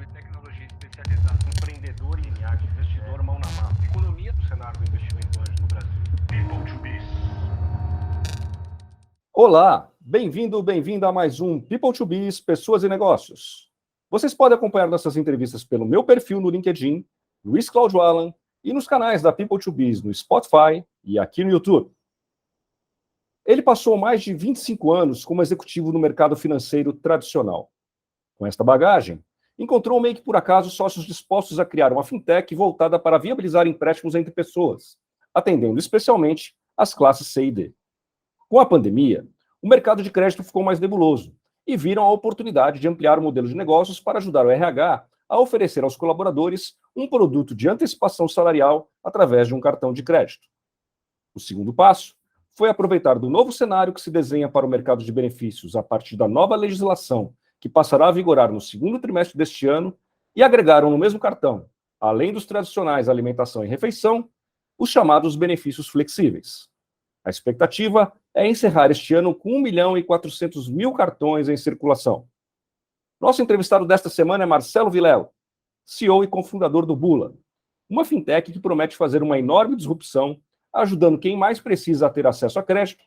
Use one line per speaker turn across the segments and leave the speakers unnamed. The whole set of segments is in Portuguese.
e tecnologia especializada. Empreendedor em arte, investidor mão na massa. Economia do cenário do investimento anjo no Brasil. People to Biz.
Olá, bem-vindo a mais um People to Biz, Pessoas e Negócios. Vocês podem acompanhar nossas entrevistas pelo meu perfil no LinkedIn, Luiz Cláudio Alan, e nos canais da People to Biz no Spotify e aqui no YouTube. Ele passou mais de 25 anos como executivo no mercado financeiro tradicional. Com esta bagagem, encontrou meio que por acaso sócios dispostos a criar uma fintech voltada para viabilizar empréstimos entre pessoas, atendendo especialmente as classes C e D. Com a pandemia, o mercado de crédito ficou mais nebuloso e viram a oportunidade de ampliar o modelo de negócios para ajudar o RH a oferecer aos colaboradores um produto de antecipação salarial através de um cartão de crédito. O segundo passo foi aproveitar do novo cenário que se desenha para o mercado de benefícios a partir da nova legislação que passará a vigorar no segundo trimestre deste ano e agregaram no mesmo cartão, além dos tradicionais alimentação e refeição, os chamados benefícios flexíveis. A expectativa é encerrar este ano com 1.400.000 cartões em circulação. Nosso entrevistado desta semana é Marcelo Vilela, CEO e cofundador do Bula, uma fintech que promete fazer uma enorme disrupção, ajudando quem mais precisa a ter acesso a crédito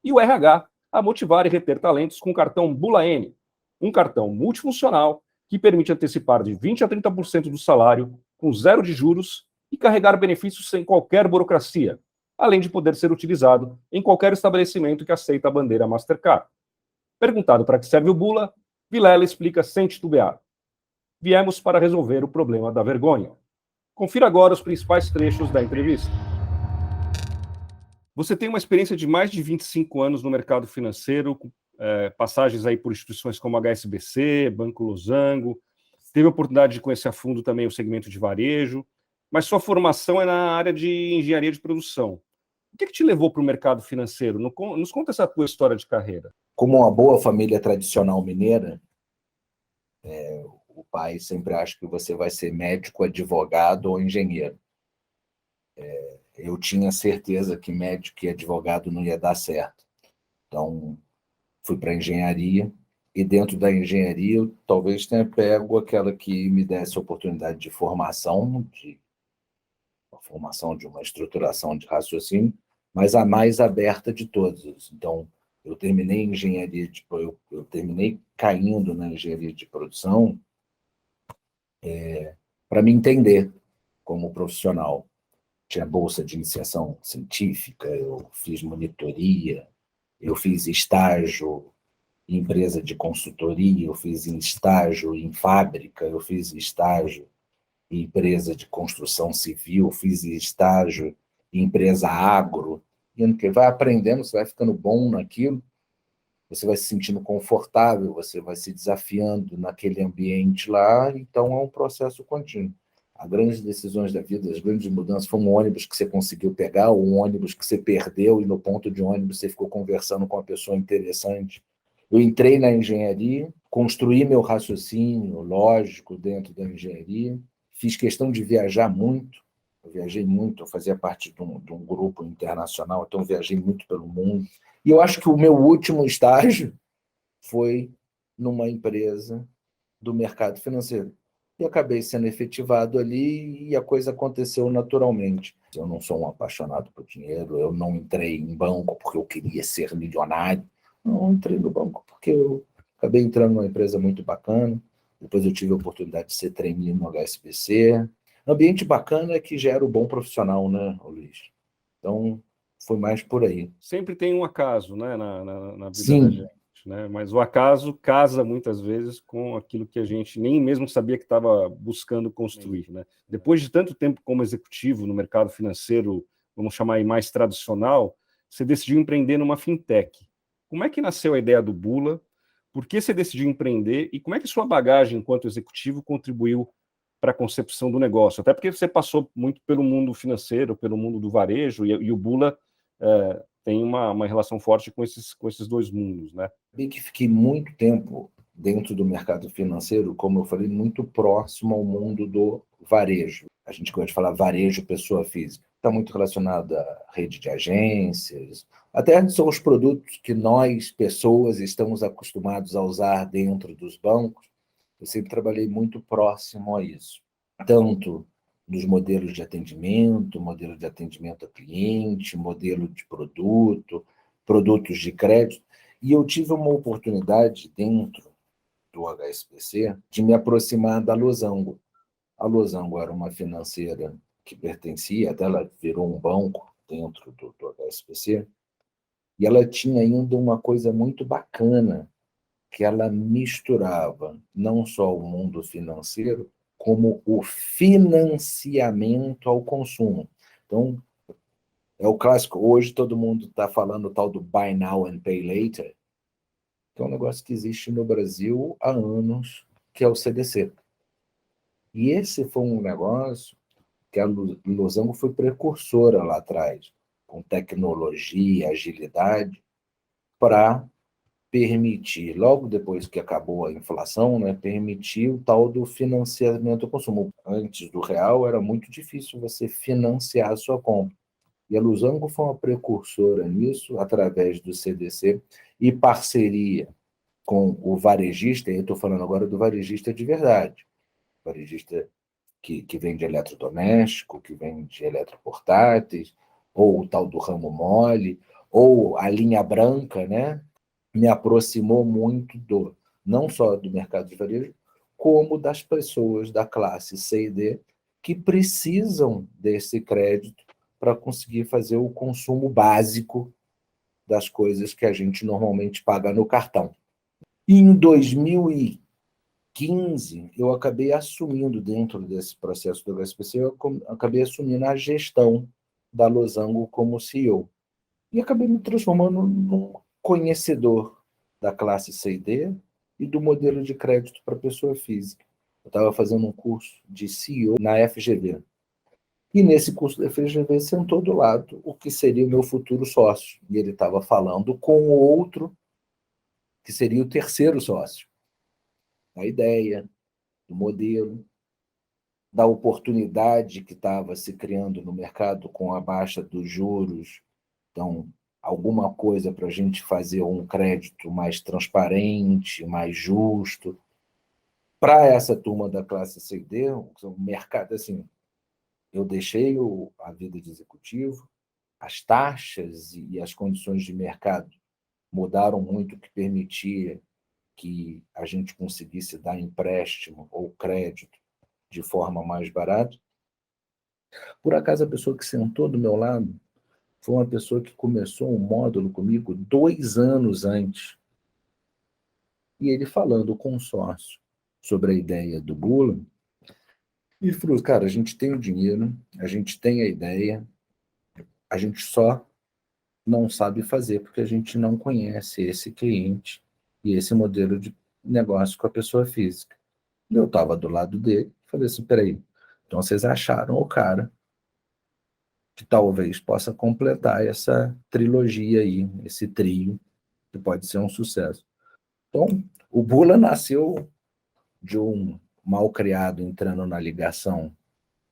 e o RH a motivar e reter talentos com o cartão Bula N, um cartão multifuncional que permite antecipar de 20% a 30% do salário com zero de juros e carregar benefícios sem qualquer burocracia, além de poder ser utilizado em qualquer estabelecimento que aceita a bandeira Mastercard. Perguntado para que serve o Bula, Vilela explica sem titubear. Viemos para resolver o problema da vergonha. Confira agora os principais trechos da entrevista. Você tem uma experiência de mais de 25 anos no mercado financeiro, com passagens aí por instituições como HSBC, Banco Losango, teve a oportunidade de conhecer a fundo também o segmento de varejo, mas sua formação é na área de engenharia de produção. O que te levou para o mercado financeiro? Nos conta essa tua história de carreira.
Como uma boa família tradicional mineira, o pai sempre acha que você vai ser médico, advogado ou engenheiro. Eu tinha certeza que médico e advogado não ia dar certo. Então, fui para a engenharia, e dentro da engenharia eu talvez tenha pego aquela que me desse a oportunidade de formação, de uma estruturação de raciocínio, mas a mais aberta de todas. Então, eu terminei engenharia, eu terminei caindo na engenharia de produção para me entender como profissional. Tinha bolsa de iniciação científica, eu fiz monitoria, eu fiz estágio em empresa de consultoria, eu fiz estágio em fábrica, eu fiz estágio em empresa de construção civil, fiz estágio em empresa agro, e que vai aprendendo, você vai ficando bom naquilo, você vai se sentindo confortável, você vai se desafiando naquele ambiente lá, então é um processo contínuo. As grandes decisões da vida, as grandes mudanças, foi um ônibus que você conseguiu pegar, ou um ônibus que você perdeu, e no ponto de ônibus você ficou conversando com uma pessoa interessante. Eu entrei na engenharia, construí meu raciocínio lógico dentro da engenharia, fiz questão de viajar muito, eu viajei muito, eu fazia parte de um grupo internacional, então eu viajei muito pelo mundo. E eu acho que o meu último estágio foi numa empresa do mercado financeiro. E acabei sendo efetivado ali e a coisa aconteceu naturalmente. Eu não sou um apaixonado por dinheiro, eu não entrei em banco porque eu queria ser milionário. Não, entrei no banco porque eu acabei entrando numa empresa muito bacana. Depois eu tive a oportunidade de ser trainee no HSBC. Ambiente bacana é que gera o bom profissional, né, Luiz? Então, foi mais por aí.
Sempre tem um acaso, né, na vida
Sim.
da gente, né? Mas o acaso casa muitas vezes com aquilo que a gente nem mesmo sabia que estava buscando construir, né? Depois de tanto tempo como executivo no mercado financeiro, vamos chamar aí mais tradicional, você decidiu empreender numa fintech. Como é que nasceu a ideia do Bula? Por que você decidiu empreender? E como é que sua bagagem enquanto executivo contribuiu para a concepção do negócio? Até porque você passou muito pelo mundo financeiro, pelo mundo do varejo, e o Bula tem uma relação forte com esses dois mundos, né?
Bem que fiquei muito tempo dentro do mercado financeiro, como eu falei, muito próximo ao mundo do varejo. A gente gosta de falar varejo pessoa física. Está muito relacionado à rede de agências, até são os produtos que nós, pessoas, estamos acostumados a usar dentro dos bancos. Eu sempre trabalhei muito próximo a isso, tanto dos modelos de atendimento, modelo de atendimento a cliente, modelo de produto, produtos de crédito, e eu tive uma oportunidade dentro do HSBC de me aproximar da Losango. A Losango era uma financeira que pertencia, até ela virou um banco dentro do HSBC, e ela tinha ainda uma coisa muito bacana, que ela misturava não só o mundo financeiro, como o financiamento ao consumo. Então, é o clássico, hoje todo mundo está falando o tal do Buy Now and Pay Later, que é um negócio que existe no Brasil há anos, que é o CDC. E esse foi um negócio que a Losango foi precursora lá atrás, com tecnologia, agilidade, para permitir, logo depois que acabou a inflação, né, permitir o tal do financiamento ao consumo. Antes do real, era muito difícil você financiar a sua compra. E a Losango foi uma precursora nisso, através do CDC, e parceria com o varejista, e eu estou falando agora do varejista de verdade, varejista que vende eletrodoméstico, que vende eletroportáteis, ou o tal do ramo mole, ou a linha branca, né? Me aproximou muito não só do mercado de varejo, como das pessoas da classe C e D que precisam desse crédito para conseguir fazer o consumo básico das coisas que a gente normalmente paga no cartão. E em 2015, eu acabei assumindo, dentro desse processo do HSBC, eu acabei assumindo a gestão da Losango como CEO. E acabei me transformando num conhecedor da classe C e D e do modelo de crédito para pessoa física. Eu estava fazendo um curso de CEO na FGV. E nesse curso da FGV sentou do lado o que seria o meu futuro sócio. E ele estava falando com o outro, que seria o terceiro sócio. A ideia, do modelo, da oportunidade que estava se criando no mercado com a baixa dos juros. Então, alguma coisa para a gente fazer um crédito mais transparente, mais justo. Para essa turma da classe C e D, o mercado, assim, eu deixei a vida de executivo, as taxas e as condições de mercado mudaram muito, o que permitia que a gente conseguisse dar empréstimo ou crédito de forma mais barata. Por acaso, a pessoa que sentou do meu lado foi uma pessoa que começou um módulo comigo 2 anos antes. E ele falando com o sócio sobre a ideia do Bula, e falou, cara, a gente tem o dinheiro, a gente tem a ideia, a gente só não sabe fazer porque a gente não conhece esse cliente e esse modelo de negócio com a pessoa física. Eu estava do lado dele, falei assim, peraí, então vocês acharam o cara que talvez possa completar essa trilogia aí, esse trio, que pode ser um sucesso. Então, o Bula nasceu de um mal criado entrando na ligação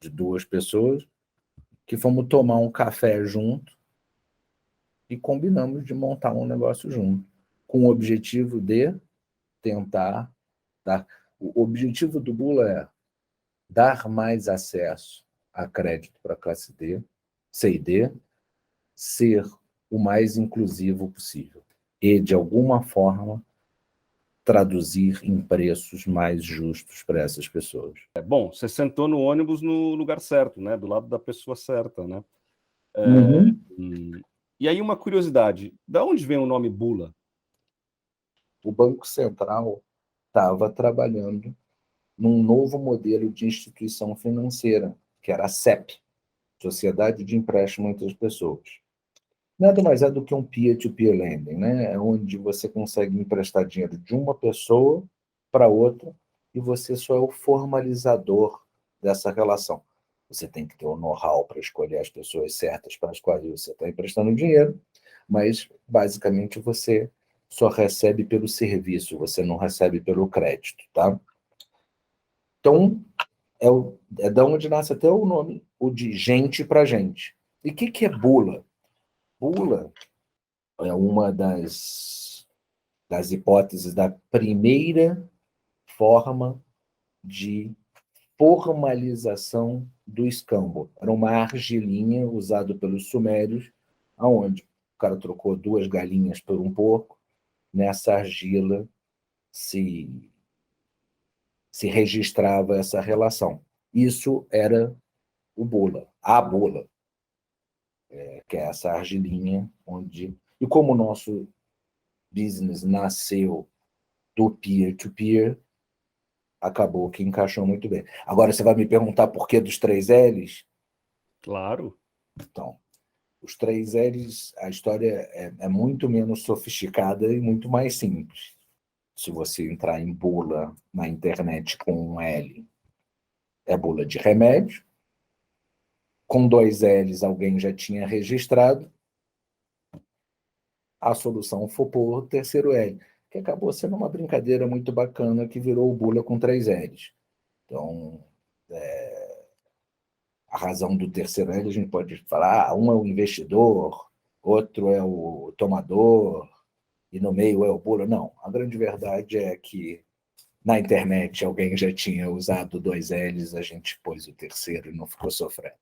de 2 pessoas, que fomos tomar um café junto e combinamos de montar um negócio junto, com o objetivo de tentar dar... O objetivo do Bula é dar mais acesso a crédito para a classe D, C e D, ser o mais inclusivo possível e, de alguma forma, traduzir em preços mais justos para essas pessoas.
Bom, você sentou no ônibus no lugar certo, né? Do lado da pessoa certa, né? E aí uma curiosidade, da onde vem o nome Bula?
O Banco Central estava trabalhando num novo modelo de instituição financeira, que era a SEP, Sociedade de Empréstimo entre as Pessoas. Nada mais é do que um peer-to-peer lending, né? É onde você consegue emprestar dinheiro de uma pessoa para outra e você só é o formalizador dessa relação. Você tem que ter o know-how para escolher as pessoas certas para as quais você está emprestando dinheiro, mas, basicamente, você só recebe pelo serviço, você não recebe pelo crédito, tá? Então, é da onde nasce até o nome, o de gente para gente. E o que é Bula? Bula é uma das hipóteses da primeira forma de formalização do escambo. Era uma argilinha usada pelos sumérios, aonde o cara trocou 2 galinhas por um porco. Nessa argila se registrava essa relação. Isso era o bula, a bula, que é essa argilinha onde... E como o nosso business nasceu do peer-to-peer, acabou que encaixou muito bem. Agora você vai me perguntar por que dos 3 L's?
Claro.
Então, os 3 L's, a história é muito menos sofisticada e muito mais simples. Se você entrar em bula na internet com um L, é bula de remédio. Com 2 L's, alguém já tinha registrado. A solução foi pôr o terceiro L, que acabou sendo uma brincadeira muito bacana que virou o bula com 3 L's. Então, a razão do terceiro L, a gente pode falar, um é o investidor, outro é o tomador, e no meio é o bula. Não, a grande verdade é que na internet alguém já tinha usado 2 L's, a gente pôs o terceiro e não ficou sofrendo.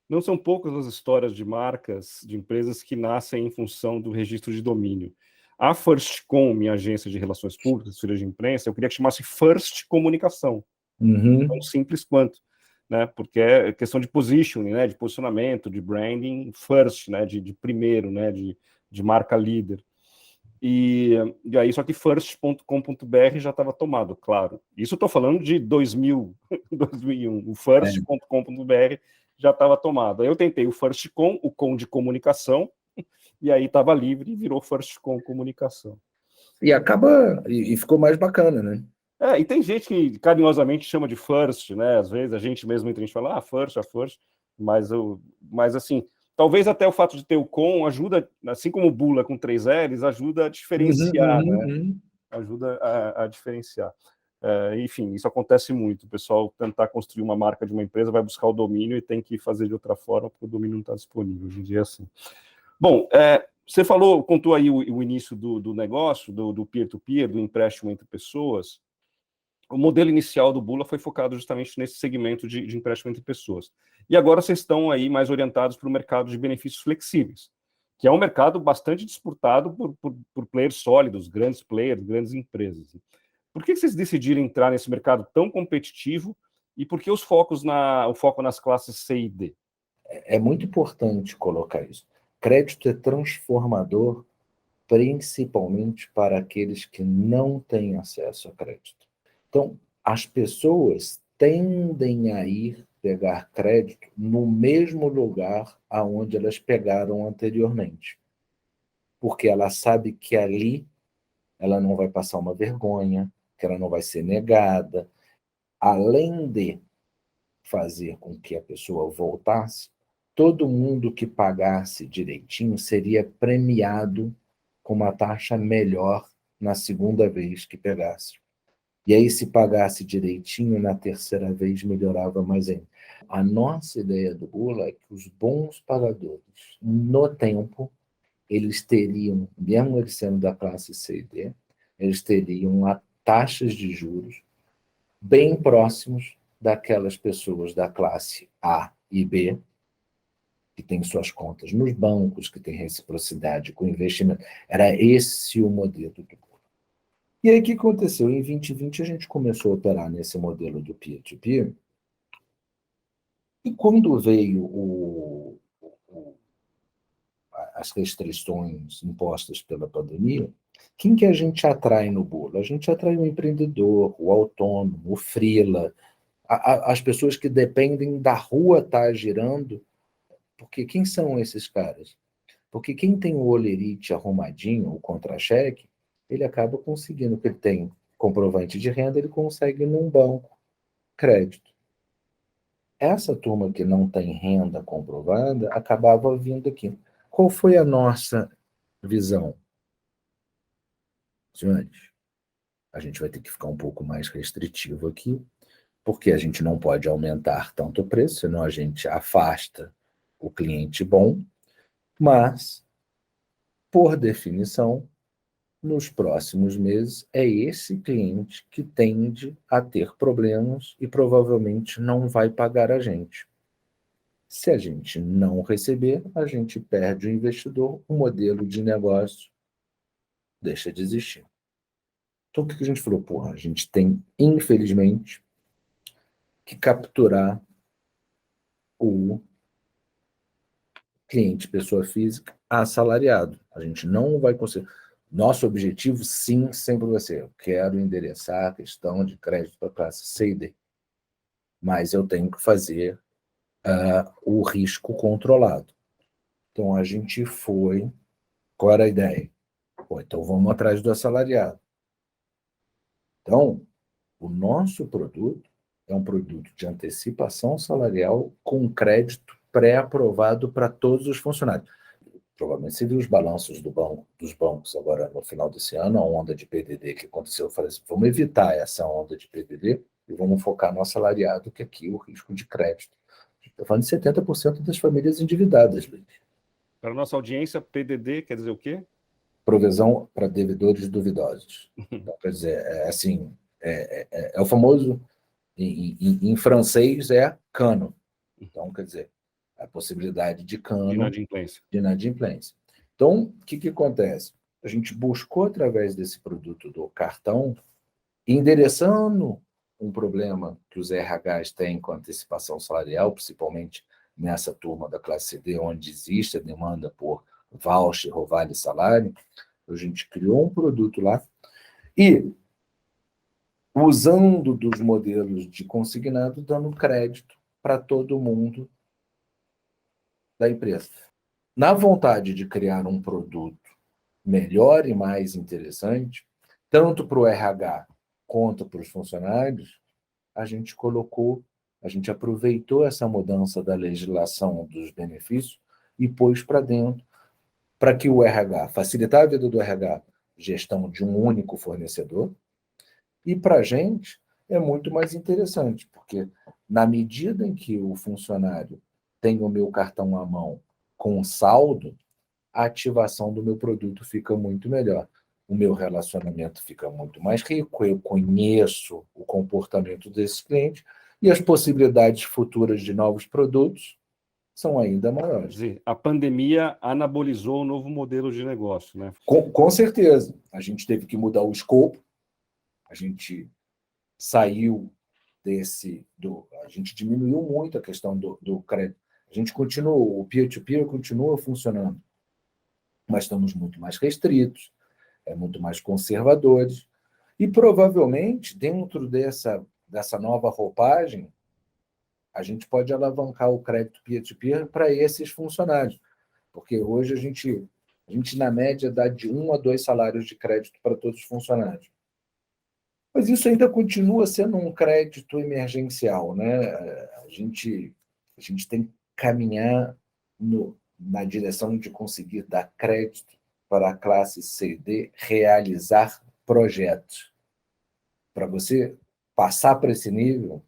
Não são poucas as histórias de marcas, de empresas que nascem em função do registro de domínio. A Firstcom, minha agência de relações públicas, filha de imprensa, eu queria que chamasse First Comunicação. Tão simples quanto, né? Porque é questão de positioning, né? De posicionamento, de branding, first, né? De primeiro, né? De marca líder. E aí, só que first.com.br já estava tomado, claro. Isso eu estou falando de 2000, 2001. O first.com.br já estava tomado. Aí eu tentei o Firstcom, o com de comunicação, e aí estava livre e virou Firstcom Comunicação.
E acaba, e ficou mais bacana, né?
E tem gente que carinhosamente chama de First, né? Às vezes a gente mesmo entre a gente fala, First, mas assim, talvez até o fato de ter o com ajuda, assim como o bula com 3 L's, ajuda a diferenciar, né? Ajuda a diferenciar. Enfim, isso acontece muito. O pessoal tentar construir uma marca de uma empresa, vai buscar o domínio e tem que fazer de outra forma, porque o domínio não está disponível. Hoje em dia é assim. Bom, você contou aí o início do negócio, do peer-to-peer, do empréstimo entre pessoas. O modelo inicial do Bula foi focado justamente nesse segmento de empréstimo entre pessoas. E agora vocês estão aí mais orientados para o mercado de benefícios flexíveis, que é um mercado bastante disputado por players sólidos, grandes players, grandes empresas. Por que vocês decidiram entrar nesse mercado tão competitivo e por que o foco nas classes C e D?
É muito importante colocar isso. Crédito é transformador, principalmente para aqueles que não têm acesso a crédito. Então, as pessoas tendem a ir pegar crédito no mesmo lugar aonde elas pegaram anteriormente, porque ela sabe que ali ela não vai passar uma vergonha, que ela não vai ser negada. Além de fazer com que a pessoa voltasse, todo mundo que pagasse direitinho seria premiado com uma taxa melhor na segunda vez que pegasse. E aí, se pagasse direitinho, na terceira vez melhorava mais ainda. A nossa ideia do Bula é que os bons pagadores, no tempo, eles teriam, mesmo eles sendo da classe C e D, eles teriam taxas de juros bem próximos daquelas pessoas da classe A e B, que têm suas contas nos bancos, que têm reciprocidade com investimento. Era esse o modelo do Bula. E aí, o que aconteceu? Em 2020, a gente começou a operar nesse modelo do peer-to-peer, e quando veio as restrições impostas pela pandemia, quem que a gente atrai no bolo? A gente atrai o empreendedor, o autônomo, o freela, as pessoas que dependem da rua estar girando, porque quem são esses caras? Porque quem tem o olerite arrumadinho, o contra-cheque, ele acaba conseguindo, porque ele tem comprovante de renda, ele consegue num banco crédito. Essa turma que não tem renda comprovada acabava vindo aqui. Qual foi a nossa visão? Senhores, a gente vai ter que ficar um pouco mais restritivo aqui, porque a gente não pode aumentar tanto o preço, senão a gente afasta o cliente bom, mas, por definição, nos próximos meses, é esse cliente que tende a ter problemas e provavelmente não vai pagar a gente. Se a gente não receber, a gente perde o investidor, o modelo de negócio deixa de existir. Então, o que a gente falou? Porra, a gente tem, infelizmente, que capturar o cliente, pessoa física, assalariado. A gente não vai conseguir. Nosso objetivo, sim, sempre vai ser: eu quero endereçar a questão de crédito para a classe C e D. Mas eu tenho que fazer o risco controlado. Então, a gente foi... Qual era a ideia? Pô, então, vamos atrás do assalariado. Então, o nosso produto é um produto de antecipação salarial com crédito pré-aprovado para todos os funcionários. Provavelmente você viu os balanços dos bancos agora no final desse ano, a onda de PDD que aconteceu. Eu falei assim, vamos evitar essa onda de PDD e vamos focar no assalariado, que aqui o risco de crédito. Estou falando de 70% das famílias endividadas, Luiz.
Para a nossa audiência, PDD quer dizer o quê?
Provisão para devedores duvidosos. Então, quer dizer, é o famoso, em francês, é cano. Então, quer dizer, a possibilidade de cano,
De
inadimplência. Então, o que acontece? A gente buscou, através desse produto do cartão, endereçando um problema que os RHs têm com antecipação salarial, principalmente nessa turma da classe CD, onde existe a demanda por voucher ou vale salário. A gente criou um produto lá e, usando dos modelos de consignado, dando crédito para todo mundo da empresa. Na vontade de criar um produto melhor e mais interessante, tanto para o RH quanto para os funcionários, a gente aproveitou essa mudança da legislação dos benefícios e pôs para dentro, para que o RH, facilitar a vida do RH, gestão de um único fornecedor, e para a gente é muito mais interessante, porque na medida em que o funcionário tem o meu cartão à mão com saldo, a ativação do meu produto fica muito melhor. O meu relacionamento fica muito mais rico, eu conheço o comportamento desse cliente e as possibilidades futuras de novos produtos são ainda maiores.
Quer dizer, a pandemia anabolizou o novo modelo de negócio, né?
Com certeza. A gente teve que mudar o escopo, a gente saiu a gente diminuiu muito a questão do crédito. A gente continuou, o peer-to-peer continua funcionando, mas estamos muito mais restritos, muito mais conservadores, e provavelmente, dentro dessa nova roupagem, a gente pode alavancar o crédito peer-to-peer para esses funcionários, porque hoje a gente, na média, dá de 1 a 2 salários de crédito para todos os funcionários. Mas isso ainda continua sendo um crédito emergencial, né? A gente tem que caminhar na direção de conseguir dar crédito para a classe C e D realizar projetos. Para você passar para esse nível,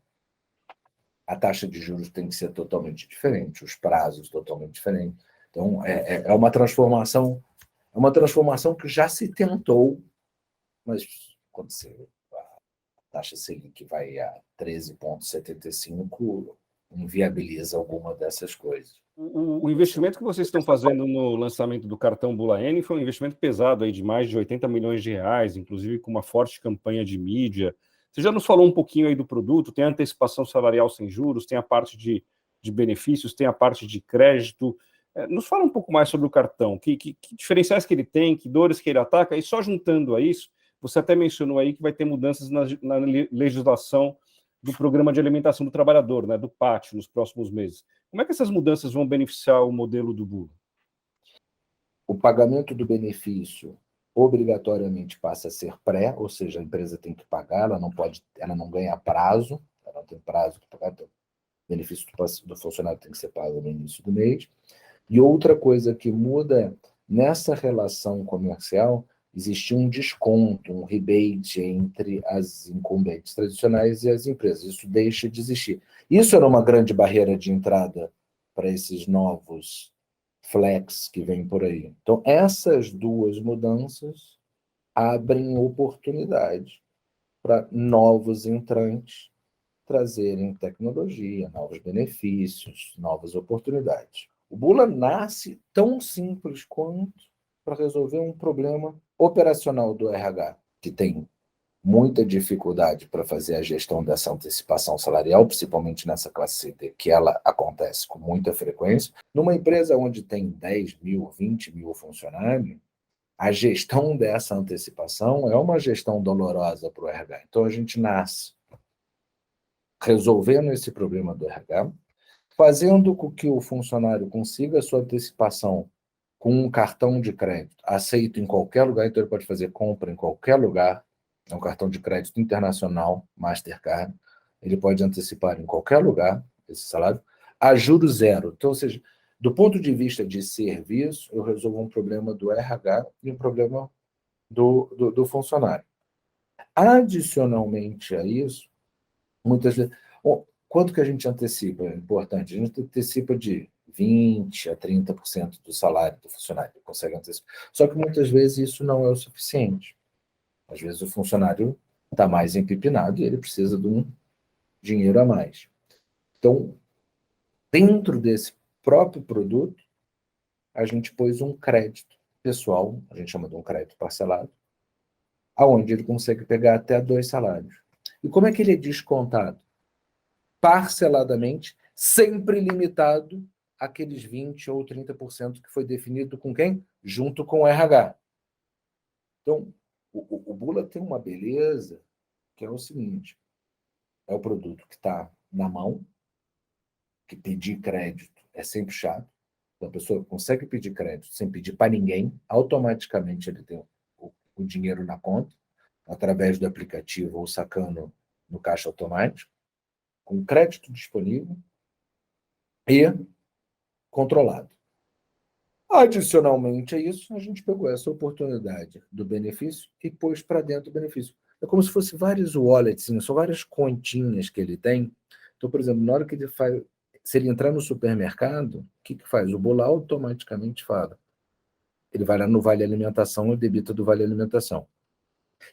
a taxa de juros tem que ser totalmente diferente, os prazos totalmente diferentes. Então, é uma transformação que já se tentou, mas quando a taxa Selic vai a 13,75, inviabiliza alguma dessas coisas.
O investimento que vocês estão fazendo no lançamento do cartão Bula N foi um investimento pesado aí de mais de 80 milhões de reais, inclusive com uma forte campanha de mídia. Você já nos falou um pouquinho aí do produto, tem a antecipação salarial sem juros, tem a parte de benefícios, tem a parte de crédito. Nos fala um pouco mais sobre o cartão, que diferenciais que ele tem, que dores que ele ataca, e só juntando a isso, você até mencionou aí que vai ter mudanças na legislação do Programa de Alimentação do Trabalhador, né, do PAT, nos próximos meses. Como é que essas mudanças vão beneficiar o modelo do Bula?
O pagamento do benefício obrigatoriamente passa a ser pré, ou seja, a empresa tem que pagar, ela não ganha prazo, ela não tem prazo para pagar, o benefício do funcionário tem que ser pago no início do mês. E outra coisa que muda nessa relação comercial, existe um desconto, um rebate entre as incumbentes tradicionais e as empresas. Isso deixa de existir. Isso era uma grande barreira de entrada para esses novos flex que vêm por aí. Então, essas duas mudanças abrem oportunidades para novos entrantes trazerem tecnologia, novos benefícios, novas oportunidades. O Bula nasce tão simples quanto para resolver um problema operacional do RH, que tem muita dificuldade para fazer a gestão dessa antecipação salarial, principalmente nessa classe CD, que ela acontece com muita frequência. Numa empresa onde tem 10 mil, 20 mil funcionários, a gestão dessa antecipação é uma gestão dolorosa para o RH. Então, a gente nasce resolvendo esse problema do RH, fazendo com que o funcionário consiga a sua antecipação com um cartão de crédito aceito em qualquer lugar, então ele pode fazer compra em qualquer lugar, é um cartão de crédito internacional, Mastercard, ele pode antecipar em qualquer lugar esse salário, a juros zero. Então, ou seja, do ponto de vista serviço, eu resolvo um problema do RH e um problema do funcionário. Adicionalmente a isso, muitas vezes... Quanto que a gente antecipa? É importante. A gente antecipa de 20% a 30% do salário do funcionário. Ele consegue antecipar. Só que muitas vezes isso não é o suficiente. Às vezes o funcionário está mais empipinado e ele precisa de um dinheiro a mais. Então, dentro desse próprio produto, a gente pôs um crédito pessoal, a gente chama de um crédito parcelado, aonde ele consegue pegar até 2 salários. E como é que ele é descontado? Parceladamente, sempre limitado àqueles 20% ou 30% que foi definido com quem? Junto com o RH. Então, o Bula tem uma beleza que é o seguinte, é o produto que está na mão, que pedir crédito é sempre chato, então a pessoa consegue pedir crédito sem pedir para ninguém, automaticamente ele tem o dinheiro na conta, através do aplicativo ou sacando no caixa automático, com crédito disponível e controlado. Adicionalmente a isso, a gente pegou essa oportunidade do benefício e pôs para dentro do benefício. É como se fosse vários wallets, são várias continhas que ele tem. Então, por exemplo, na hora que ele faz, se ele entrar no supermercado, o que faz? O Bula automaticamente fala. Ele vai lá no Vale Alimentação e debita do Vale Alimentação.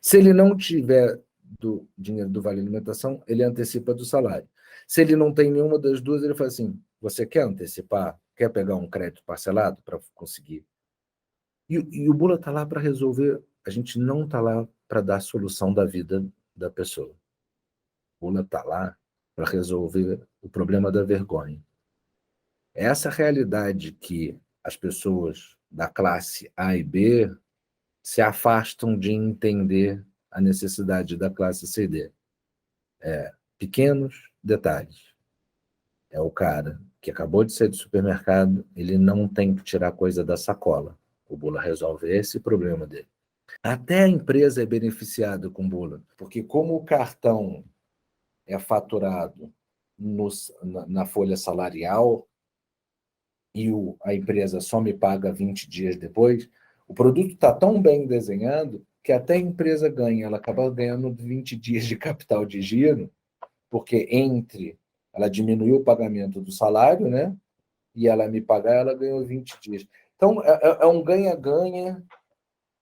Se ele não tiver do dinheiro do Vale Alimentação, ele antecipa do salário. Se ele não tem nenhuma das duas, ele fala assim, você quer antecipar? Quer pegar um crédito parcelado para conseguir? E o Bula está lá para resolver, a gente não está lá para dar a solução da vida da pessoa. O Bula está lá para resolver o problema da vergonha. Essa realidade que as pessoas da classe A e B se afastam de entender a necessidade da classe C e D. Pequenos detalhes. É o cara que acabou de sair do supermercado, ele não tem que tirar coisa da sacola. O Bula resolve esse problema dele. Até a empresa é beneficiada com o Bula, porque como o cartão é faturado na folha salarial e a empresa só me paga 20 dias depois, o produto está tão bem desenhado que até a empresa ganha, ela acaba ganhando 20 dias de capital de giro, porque ela diminuiu o pagamento do salário, né? E ela me pagar, ela ganhou 20 dias. Então, é um ganha-ganha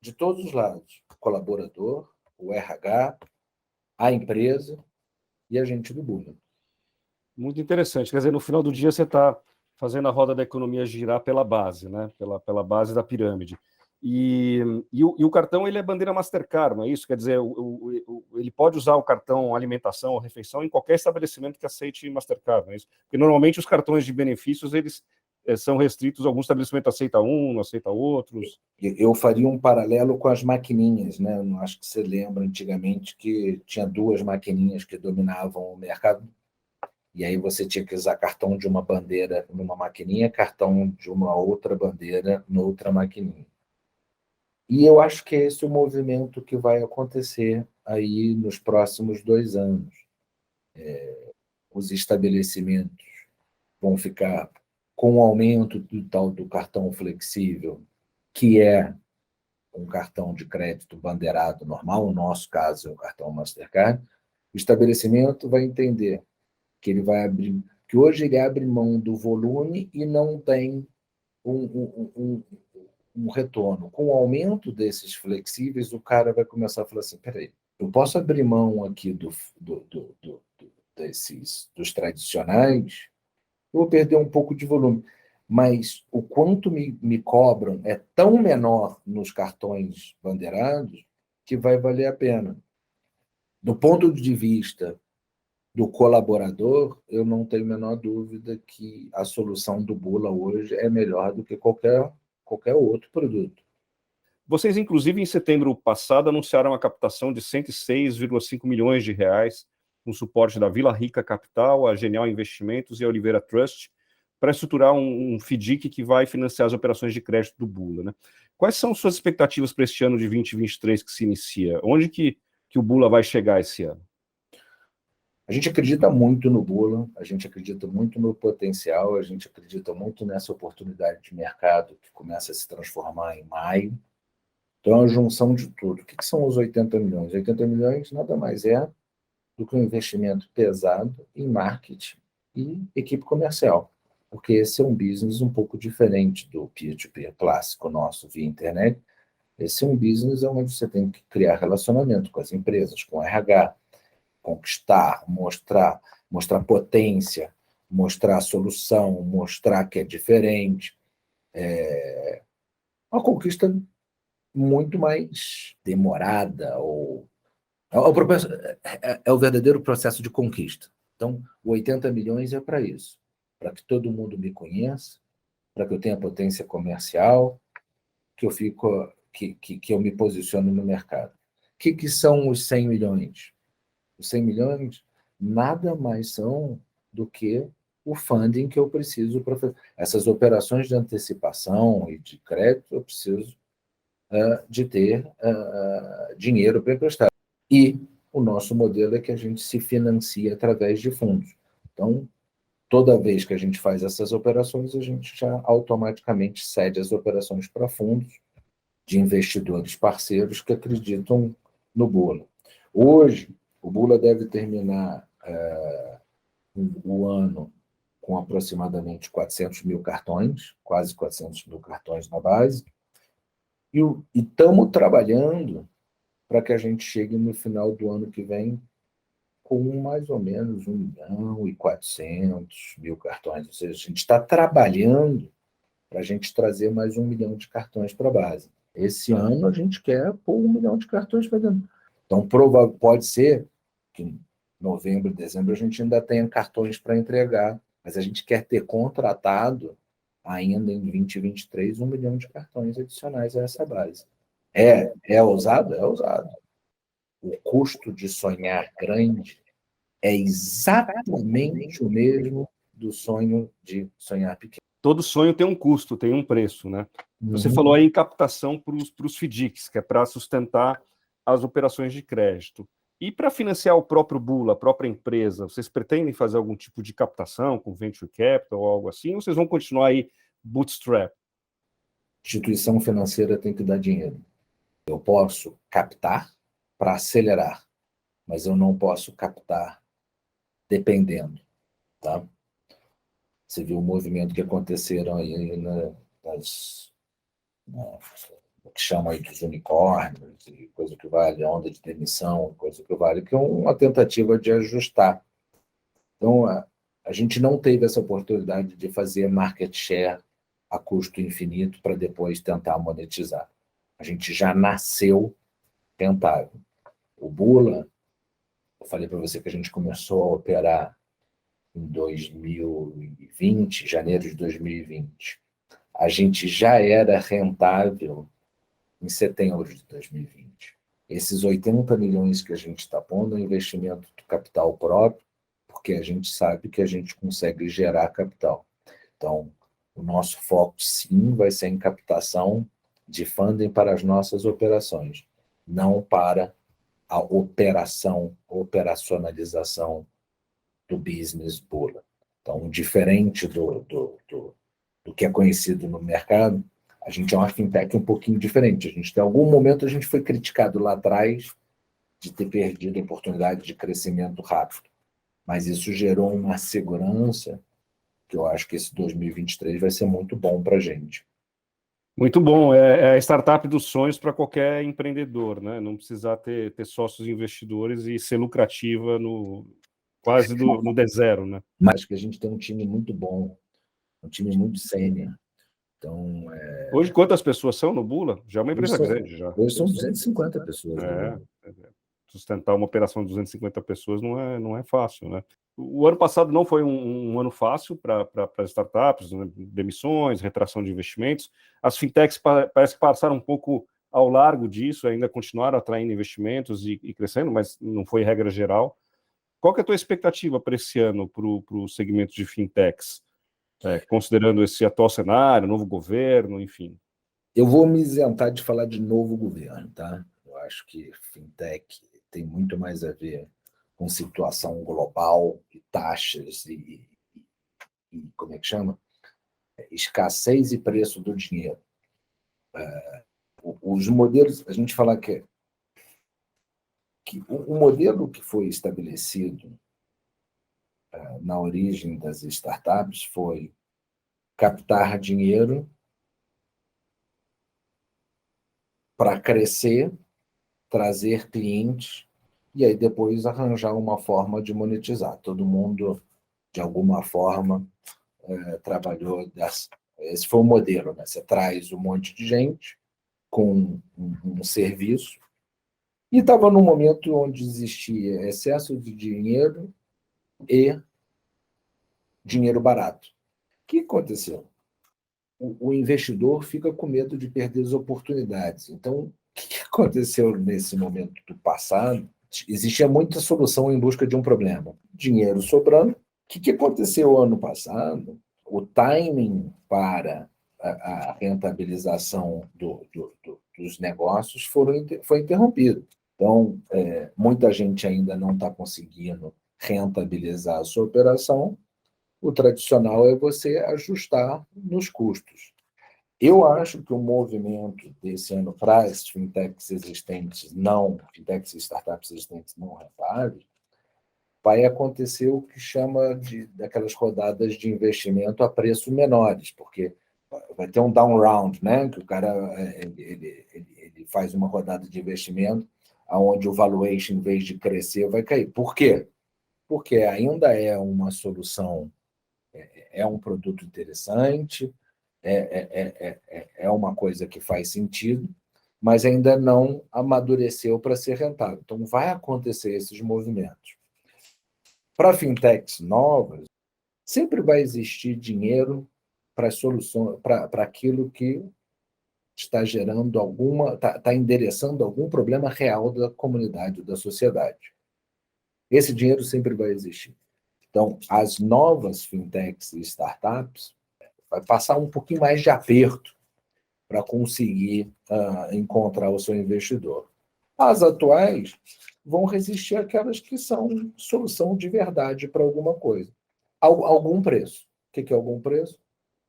de todos os lados. O colaborador, o RH, a empresa e a gente do Bula.
Muito interessante. Quer dizer, no final do dia você está fazendo a roda da economia girar pela base, né? Pela base da pirâmide. E o cartão ele é bandeira Mastercard, não é isso? Quer dizer, ele pode usar o cartão alimentação ou refeição em qualquer estabelecimento que aceite Mastercard, não é isso? Porque normalmente os cartões de benefícios eles são restritos, algum estabelecimento aceita um, não aceita outros.
Eu faria um paralelo com as maquininhas, né? Eu não acho que você lembra antigamente que tinha 2 maquininhas que dominavam o mercado, e aí você tinha que usar cartão de uma bandeira numa maquininha, cartão de uma outra bandeira noutra maquininha. E eu acho que é esse o movimento que vai acontecer aí nos próximos 2 anos. Os estabelecimentos vão ficar com o aumento do tal do cartão flexível, que é um cartão de crédito bandeirado normal, no nosso caso é o cartão Mastercard. O estabelecimento vai entender que ele vai abrir, que hoje ele abre mão do volume e não tem um um retorno. Com o aumento desses flexíveis, o cara vai começar a falar assim, peraí, eu posso abrir mão aqui dos tradicionais, eu vou perder um pouco de volume, mas o quanto me cobram é tão menor nos cartões bandeirados que vai valer a pena. Do ponto de vista do colaborador, eu não tenho a menor dúvida que a solução do Bula hoje é melhor do que qualquer outro produto.
Vocês, inclusive, em setembro passado, anunciaram a captação de 106,5 milhões de reais com suporte da Vila Rica Capital, a Genial Investimentos e a Oliveira Trust, para estruturar um FDIC que vai financiar as operações de crédito do Bula, né? Quais são suas expectativas para este ano de 2023 que se inicia? Onde que o Bula vai chegar esse ano?
A gente acredita muito no Bula, a gente acredita muito no potencial, a gente acredita muito nessa oportunidade de mercado que começa a se transformar em maio. Então, é uma junção de tudo. O que são os 80 milhões? 80 milhões nada mais é do que um investimento pesado em marketing e equipe comercial, porque esse é um business um pouco diferente do peer-to-peer clássico nosso via internet. Esse é um business onde você tem que criar relacionamento com as empresas, com o RH, conquistar, mostrar potência, mostrar a solução, mostrar que é diferente. É uma conquista muito mais demorada, é o verdadeiro processo de conquista. Então, o 80 milhões é para isso, para que todo mundo me conheça, para que eu tenha potência comercial, que eu me posicione no mercado. O que são os 100 milhões? Os 100 milhões nada mais são do que o funding que eu preciso para fazer. Essas operações de antecipação e de crédito, eu preciso de ter dinheiro para emprestar. E o nosso modelo é que a gente se financia através de fundos. Então, toda vez que a gente faz essas operações, a gente já automaticamente cede as operações para fundos de investidores parceiros que acreditam no Bula. Hoje, o Bula deve terminar o ano com aproximadamente 400 mil cartões, quase 400 mil cartões na base, e estamos trabalhando para que a gente chegue no final do ano que vem com mais ou menos 1.400.000 cartões. Ou seja, a gente está trabalhando para a gente trazer mais 1 milhão de cartões para a base. Esse ano a gente quer pôr 1 milhão de cartões para dentro. Então, pode ser que em novembro, dezembro, a gente ainda tenha cartões para entregar, mas a gente quer ter contratado ainda em 2023 1 milhão de cartões adicionais a essa base. É ousado? É ousado. O custo de sonhar grande é exatamente o mesmo do sonho de sonhar pequeno.
Todo sonho tem um custo, tem um preço, né? Você falou aí em captação para os FDICs, que é para sustentar as operações de crédito. E para financiar o próprio Bula, a própria empresa, vocês pretendem fazer algum tipo de captação com venture capital ou algo assim, ou vocês vão continuar aí bootstrap?
Instituição financeira tem que dar dinheiro. Eu posso captar para acelerar, mas eu não posso captar dependendo, tá? Você viu o movimento que aconteceram aí o que chamam aí dos unicórnios, e coisa que vale, onda de demissão, coisa que vale, que é uma tentativa de ajustar. Então, a gente não teve essa oportunidade de fazer market share a custo infinito para depois tentar monetizar. A gente já nasceu rentável. O Bula, eu falei para você que a gente começou a operar em 2020, janeiro de 2020. A gente já era rentável em setembro de 2020. Esses 80 milhões que a gente está pondo é investimento do capital próprio, porque a gente sabe que a gente consegue gerar capital. Então, o nosso foco, sim, vai ser em captação de funding para as nossas operações, não para a operacionalização do business Bula. Então, diferente do que é conhecido no mercado, a gente é uma fintech um pouquinho diferente. Em algum momento, a gente foi criticado lá atrás de ter perdido a oportunidade de crescimento rápido. Mas isso gerou uma segurança que eu acho que esse 2023 vai ser muito bom para a gente.
Muito bom, é a startup dos sonhos para qualquer empreendedor, né? Não precisar ter sócios investidores e ser lucrativa quase no D0, né?
Mas que a gente tem um time muito bom, um time muito sênior. Então,
Hoje, quantas pessoas são no Bula? Já é uma
hoje
empresa
são,
grande, já.
hoje são 250 pessoas.
É, sustentar uma operação de 250 pessoas não é fácil, né? O ano passado não foi um ano fácil para as startups, né? Demissões, retração de investimentos. As fintechs parece que passaram um pouco ao largo disso, ainda continuaram atraindo investimentos e crescendo, mas não foi regra geral. Qual que é a tua expectativa para esse ano para o segmento de fintechs? Considerando esse atual cenário, novo governo, enfim.
Eu vou me isentar de falar de novo governo, tá? Eu acho que fintech tem muito mais a ver com situação global e taxas e como é que chama? Escassez e preço do dinheiro. Os modelos, a gente fala que o modelo que foi estabelecido na origem das startups foi captar dinheiro para crescer, trazer clientes e aí depois arranjar uma forma de monetizar. Todo mundo, de alguma forma, trabalhou dessa. Esse foi o modelo, né? Você traz um monte de gente com um serviço e estava num momento onde existia excesso de dinheiro e dinheiro barato. O que aconteceu? O investidor fica com medo de perder as oportunidades. Então, o que aconteceu nesse momento do passado? Existia muita solução em busca de um problema. Dinheiro sobrando. O que aconteceu ano passado? O timing para a rentabilização dos negócios foi interrompido. Então, muita gente ainda não está conseguindo rentabilizar a sua operação. O tradicional é você ajustar nos custos. Eu acho que o movimento desse ano para as fintechs existentes, fintechs e startups existentes não rentáveis, vai acontecer o que chama daquelas rodadas de investimento a preço menores, porque vai ter um down round, né? Que o cara ele faz uma rodada de investimento onde o valuation, em vez de crescer, vai cair. Por quê? Porque ainda é uma solução, é um produto interessante, é uma coisa que faz sentido, mas ainda não amadureceu para ser rentável. Então, vai acontecer esses movimentos. Para fintechs novas, sempre vai existir dinheiro para soluções, para aquilo que está gerando está endereçando algum problema real da comunidade, da sociedade. Esse dinheiro sempre vai existir. Então, as novas fintechs e startups vai passar um pouquinho mais de aperto para conseguir encontrar o seu investidor. As atuais vão resistir àquelas que são solução de verdade para alguma coisa. Algum preço. O que é algum preço?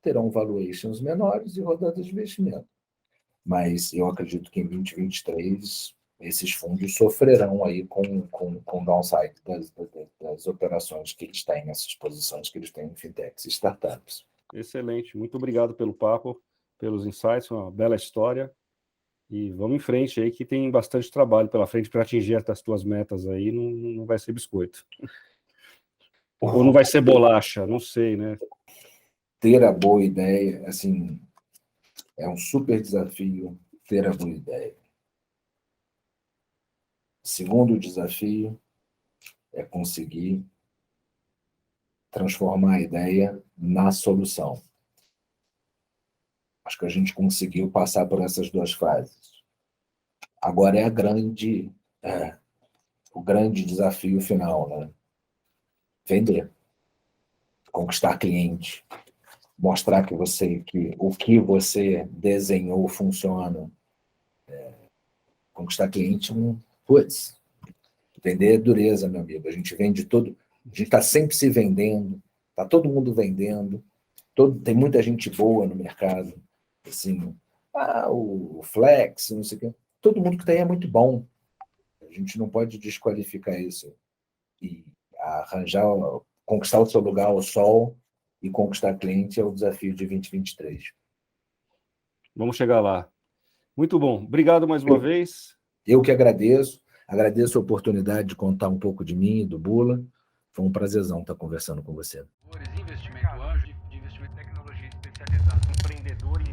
Terão valuations menores e rodadas de investimento. Mas eu acredito que em 2023 esses fundos sofrerão aí com downside das operações que eles têm, essas posições que eles têm em fintechs e startups.
Excelente, muito obrigado pelo papo, pelos insights, uma bela história. E vamos em frente aí, que tem bastante trabalho pela frente para atingir as tuas metas aí, não vai ser biscoito. Ou não vai ser bolacha, não sei, né?
Ter a boa ideia, assim, é um super desafio ter a boa ideia. Segundo desafio é conseguir transformar a ideia na solução. Acho que a gente conseguiu passar por essas duas fases. Agora é o grande desafio final, né? Vender, conquistar cliente, mostrar que o que você desenhou funciona. Conquistar cliente, putz, vender é dureza, meu amigo. A gente vende tudo, a gente está sempre se vendendo, está todo mundo vendendo, tem muita gente boa no mercado, assim, o Flex, não sei o quê. Todo mundo que está aí é muito bom. A gente não pode desqualificar isso e conquistar o seu lugar ao sol e conquistar cliente é o desafio de 2023.
Vamos chegar lá. Muito bom. Obrigado mais uma vez.
Eu que agradeço a oportunidade de contar um pouco de mim e do Bula. Foi um prazerzão estar conversando com você.
Investimento anjo, de investimento em tecnologia especializada, empreendedor em